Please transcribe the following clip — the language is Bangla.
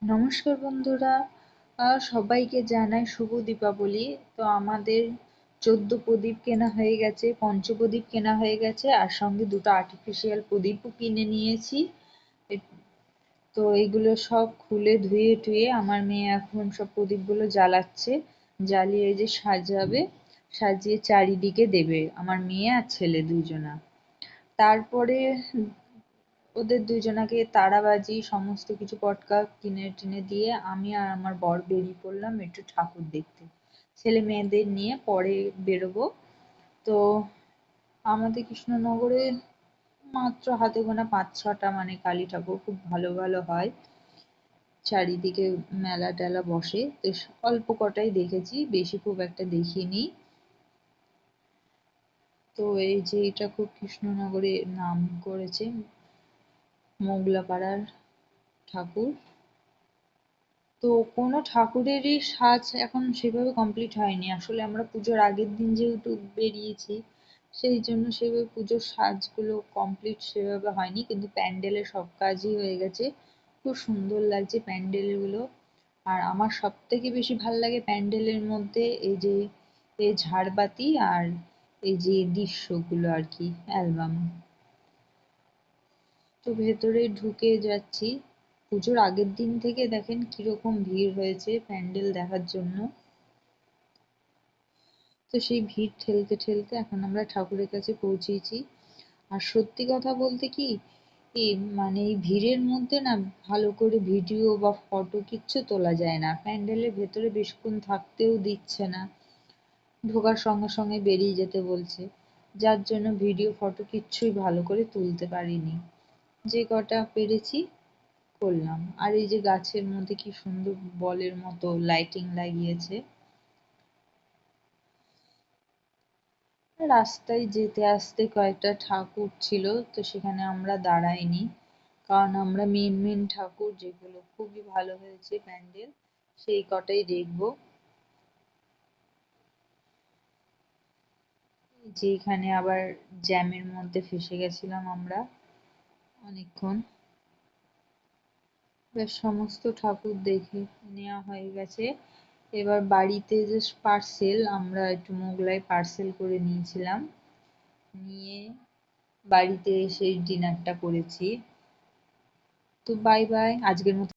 নমস্কার বন্ধুরা, সবাইকে জানাই শুভ দীপাবলি। তো আমাদের 14 প্রদীপ কেনা হয়ে গেছে, পঞ্চপ্রদীপ কেনা হয়ে গেছে, আর সঙ্গে দুটো আর্টিফিশিয়াল প্রদীপও কিনে নিয়েছি। তো এইগুলো সব খুলে ধুয়ে টুয়ে আমার মেয়ে এখন সব প্রদীপগুলো জ্বালাচ্ছে, জ্বালিয়ে এই যে সাজাবে, সাজিয়ে চারিদিকে দেবে আমার মেয়ে আর ছেলে দুজনা। তারপরে ওদের দুজনাকে তারাবাজি সমস্ত কিছু পটকা কিনে টিনে দিয়ে আমি আর আমার বর বেরিয়ে পড়লাম একটু ঠাকুর দেখতে। ছেলে মেয়েদের নিয়ে পরে বেরোবো। তো আমাদের কৃষ্ণনগরে মাত্র হাতে গোনা 5-6টা মানে কালী ঠাকুর খুব ভালো ভালো হয়, চারিদিকে মেলা টেলা বসে, তো অল্প কটাই দেখেছি, বেশি খুব একটা দেখিনি। তো এই যে এটা খুব কৃষ্ণনগরে নাম করেছে, মোগলাপাড়ার ঠাকুর। তো কোনো ঠাকুরেরই সাজ এখন সেভাবে কমপ্লিট হয়নি, আসলে আমরা পুজোর আগের দিন যেহেতু বেরিয়েছি, সেই জন্য সেভাবে পুজোর সাজগুলো কমপ্লিট সেভাবে হয়নি, কিন্তু প্যান্ডেলের সব কাজই হয়ে গেছে। খুব সুন্দর লাগছে প্যান্ডেলগুলো। আর আমার সব থেকে বেশি ভাল লাগে প্যান্ডেলের মধ্যে এই যে এই ঝাড়বাতি আর এই যে দৃশ্যগুলো আর কি, অ্যালবাম। তো ভেতরে ঢুকে যাচ্ছি, পুজোর আগের দিন থেকে দেখেন কিরকম ভিড় হয়েছে প্যান্ডেল দেখার জন্য। তো সেই ভিড় ঠেলতে ঠেলতে এখন আমরা ঠাকুরের কাছে পৌঁছেছি। আর সত্যি কথা বলতে কি, মানে এই ভিড়ের মধ্যে না ভালো করে ভিডিও বা ফটো কিচ্ছু তোলা যায় না, প্যান্ডেলের ভেতরে বেশিক্ষণ থাকতেও দিচ্ছে না, ঢোকার সঙ্গে সঙ্গে বেরিয়ে যেতে বলছে, যার জন্য ভিডিও ফটো কিচ্ছুই ভালো করে তুলতে পারিনি। যে কটা পেরেছি করলাম। আর এই যে গাছের মধ্যে কি সুন্দর বলের মতো লাইটিং লাগিয়েছে। রাস্তায় যেতে আসতে কয়েকটা ঠাকুর ছিল, তো সেখানে আমরা দাঁড়াইনি, কারণ আমরা মেন মেন ঠাকুর যেগুলো খুবই ভালো হয়েছে প্যান্ডেল সেই কটাই দেখবো। যেখানে আবার জ্যামের মধ্যে ফেসে গেছিলাম আমরা অনেকক্ষণ। বেশ সমস্ত ঠাকুর দেখে নেওয়া হয়ে গেছে। এবার বাড়িতে যে পার্সেল, আমরা একটু মোগলাই পার্সেল করে নিয়েছিলাম, নিয়ে বাড়িতে এসে ডিনারটা করেছি। তো বাই বাই, আজকের মতো